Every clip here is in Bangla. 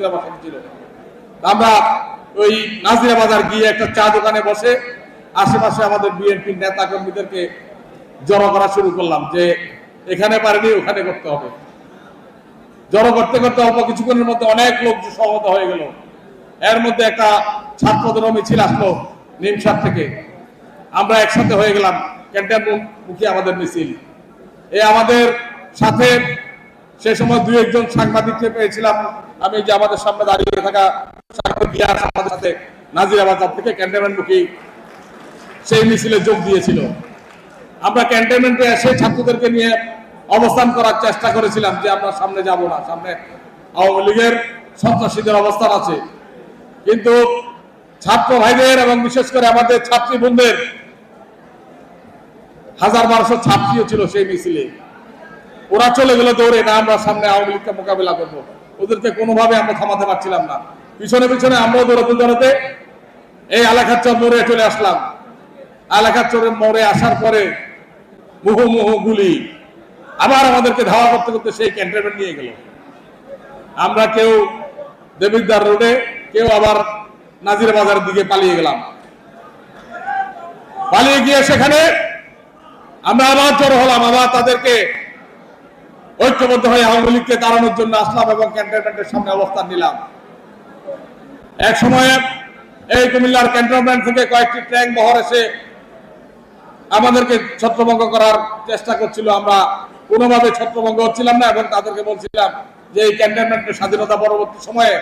ইন্দিরা বাসা ছিল। আমরা ওই নাজিরা বাজার গিয়ে একটা চা দোকানে বসে আশেপাশে আমাদের বিএনপির নেতা কর্মীদেরকে জড়ো করা শুরু করলাম যে এখানে পারেনি ওখানে করতে হবে। জড়ো করতে করতে অল্প কিছুক্ষণের মধ্যে অনেক লোক সমবেত হয়ে গেল। এর মধ্যে একটা ছাত্রদের মিছিল আসলো নিমসার থেকে, আমরা একসাথে হয়ে গেলাম, ক্যান্টনমেন্টমুখী আমাদের মিছিল। আমাদের সাথে সে সময় দুই একজন সাংবাদিককে পেয়েছিলাম আমি, যে আমাদের সামনে দাঁড়িয়ে থাকা সাংবাদিক আমাদের সাথে নাজিরা বাজার থেকে ক্যান্টনমেন্টমুখী সেই মিছিলে যোগ দিয়েছিল। আমরা ক্যান্টনমেন্টে এসে ছাত্রদেরকে নিয়ে অবস্থান করার চেষ্টা করেছিলাম যে আমরা সামনে যাব না, সামনে আওয়ামী লীগের সন্ত্রাসীদের অবস্থান আছে। কিন্তু ছাত্র ভাইদের এবং বিশেষ করে আমাদের ছাত্রী বোনদের 1000-1200 ছাত্রীও ছিল সেই মিছিলে। ওরা চলে গেল দৌড়ে, না আমরা সামনে আওয়ামী লীগকে মোকাবিলা করব। ওদেরকে কোনোভাবে আমরা থামাতে পারছিলাম না। পিছনে পিছনে আমরাও দৌড়াতে এই আলাখাচর মোড়ে চলে আসলাম। আলাখাচরের মোড়ে আসার পরে মুহুর্মুহু গুলি, আবার আমাদেরকে ধাওয়া করতে করতে সেই ক্যান্টনমেন্ট নিয়ে গেল। আমরা কেউ দেবিদ্বার রোডে, কেউ আবার নাজিরা বাজারের দিকে পালিয়ে গেলাম। পালিয়ে গিয়ে সেখানে আমরা আবার জড়ো হলাম, আবার তাদেরকে ঐক্যবদ্ধ হয়ে আওয়ামী লীগকে তাড়ানোর জন্য আসলাম এবং ক্যান্টনমেন্টের সামনে অবস্থান নিলাম। এক সময়ে এই কুমিল্লার ক্যান্টনমেন্ট থেকে কয়েকটি ট্যাঙ্ক বহর এসে আমাদেরকে ছত্রভঙ্গ করার চেষ্টা করছিল। আমরা কোনোভাবে ছত্রভঙ্গ হচ্ছিলাম না এবং তাদেরকে বলছিলাম যে এই ক্যান্টনমেন্টের স্বাধীনতা পরবর্তী সময়ে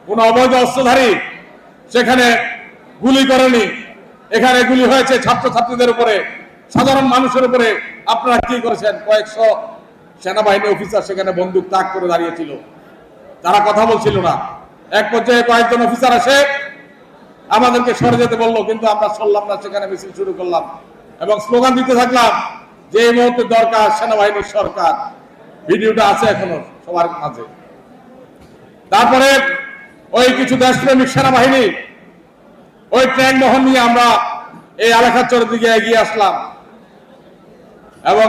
কোন অবৈধ অস্ত্রধারী সেখানে গুলি করেনি, এখানে গুলি হয়েছে ছাত্রছাত্রীদের উপরে, সাধারণ মানুষের উপরে। আপনারা কি করেছেন? কয়েকশো সেনাবাহিনী অফিসার সেখানে বন্দুক তাক করে দাঁড়িয়েছিল, তারা কথা বলছিল না। এক পর্যায়ে কয়েকজন অফিসার এসে আমাদেরকে সরে যেতে বললো, কিন্তু আমরা সরলাম না, সেখানে মিছিল শুরু করলাম এবং স্লোগান দিতে থাকলাম যে এই মুহূর্তে দরকার সেনাবাহিনীর সরকার। ভিডিওটা আছে এখনো সবার মাঝে। তারপরে ওই কিছু দেশপ্রেমিক সেনাবাহিনী ওই ট্যাঙ্ক বহন নিয়ে আমরা এই আলাখাচরের দিকে এগিয়ে আসলাম এবং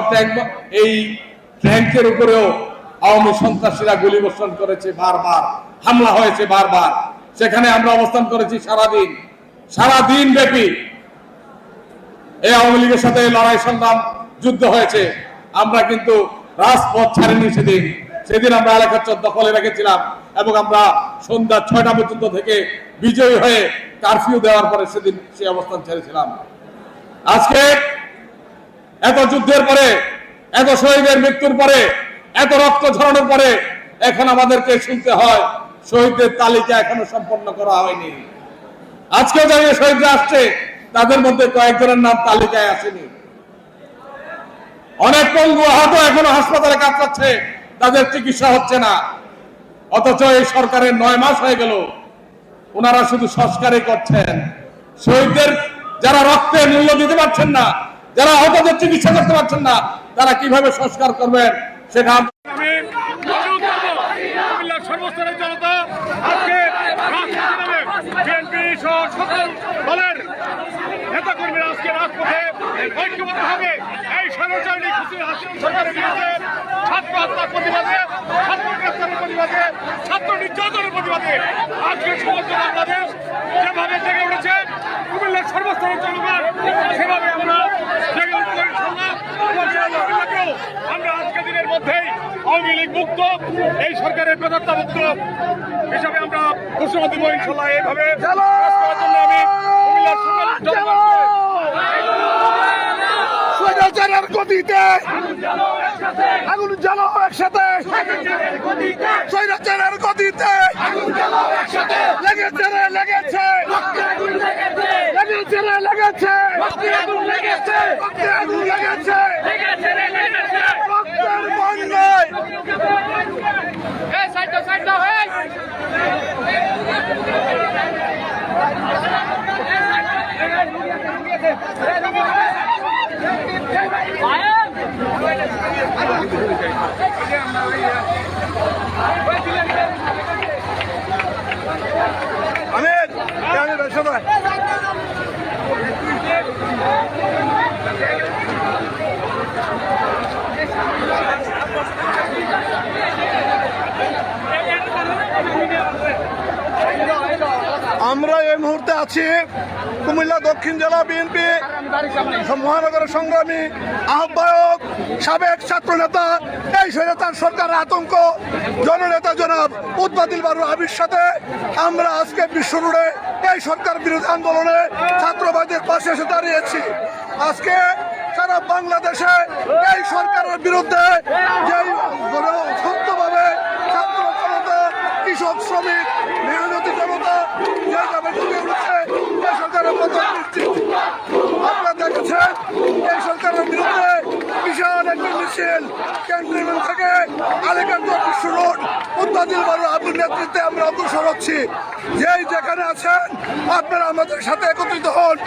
এই ট্যাঙ্কের উপরেও আওয়ামী সন্ত্রাসীরা গুলি বর্ষণ করেছে, বারবার হামলা হয়েছে, বারবার সেখানে আমরা অবস্থান করেছি সারাদিন ব্যাপী। এই আওয়ামী লীগের সাথে লড়াই সংগ্রাম যুদ্ধ হয়েছে। আমরা কিন্তু রাজপথ ছাড়িনি সেদিন আমরা আলাখাচর দখলে রেখেছিলাম এবং আমরা সন্ধ্যা 6টা পর্যন্ত থেকে বিজয়ী হয়ে কারফিউ দেওয়ার পরে সেদিন সেই অবস্থান ছেড়েছিলাম। আজকে এত যুদ্ধের পরে, এত শহীদের মৃত্যুর পরে, এত রক্ত ঝরানোর পরে এখন আমাদেরকে শুনতে হয় শহীদদের তালিকা এখনো সম্পন্ন করা হয়নি। আজকে যারা শহীদরা আসছে তাদের মধ্যে কয়েকজনের নাম তালিকায় আসেনি। অনেক পঙ্গু আহত এখনো হাসপাতালে কাতরাচ্ছে, তাদের চিকিৎসা হচ্ছে না। অথচ এই সরকারের 9 মাস হয়ে গেল, ওনারা শুধু সংস্কারই করছেন। শহীদদের যারা রক্তের মূল্য দিতে পারছেন না, যারা আহতদের চিকিৎসা করতে পারছেন না, তারা কিভাবে সংস্কার করবেন সেটা সর্বস্তরের জনতা আজকে বিএনপি সহ সকল দলের নেতা কর্মীরা আজকে রাজপথে ঐক্যবদ্ধভাবে এই স্বৈরাচারী হাসিনা সরকারের বিরুদ্ধে ছাত্র হত্যার প্রতিবাদে, ছাত্র গ্রেফতারের প্রতিবাদে, ছাত্র নির্যাতনের প্রতিবাদে আজকে সমগ্র বাংলাদেশ যেভাবে জেগে উঠেছে, কুমিল্লার সর্বস্তরের জনগণ সেভাবে আমরা জেগে উঠতে আমরা আজকে দিনের মধ্যেই আওয়ামী লীগ মুক্ত, এই সরকারের বেদত্তা মুক্ত হিসাবে আমরা ঘোষণা দিব ইনশাল্লাহ। এইভাবে জন্য আমি কুমিল্লার সকল স্বৈরাচারের গতিতে আগুন জ্বালাও একসাথে, স্বৈরাচারের গতিতে লেগেছে রে লেগেছে, লেগেছে রে লেগেছে, আগুন লেগেছে, রক্তের বন্যায় আমি আমরা এই মুহূর্তে আছি কুমিল্লা দক্ষিণ জেলা বিএনপি মহানগরের সংগ্রামী আহ্বায়ক সাবেক ছাত্রনেতা এই স্বৈরাচার সরকারের আতঙ্ক জননেতা জনাব উৎপাদিল বারু আবির সাথে আমরা আজকে বিশ্ব রোডে এই সরকার বিরোধী আন্দোলনে ছাত্রবাদের পাশে এসে দাঁড়িয়েছি। আজকে সারা বাংলাদেশে এই সরকারের বিরুদ্ধে যেই সত্যভাবে ছাত্র জনতা, কৃষক, শ্রমিক, মেহনতি জনতা যেভাবে ঢুকে উঠছে এই সরকারের পতন নিশ্চিত। আপনারা দেখেছেন এই সরকারের বিরুদ্ধে বিশাল একটি মিছিল ক্যান্টনমেন্ট থেকে আলেকান্দ বিশ্ব রোড উৎপাদিল বারু আবির নেতৃত্বে আমরা অগ্রসর হচ্ছি। যেই যেখানে আছেন আপনারা আমাদের সাথে একত্রিত হন।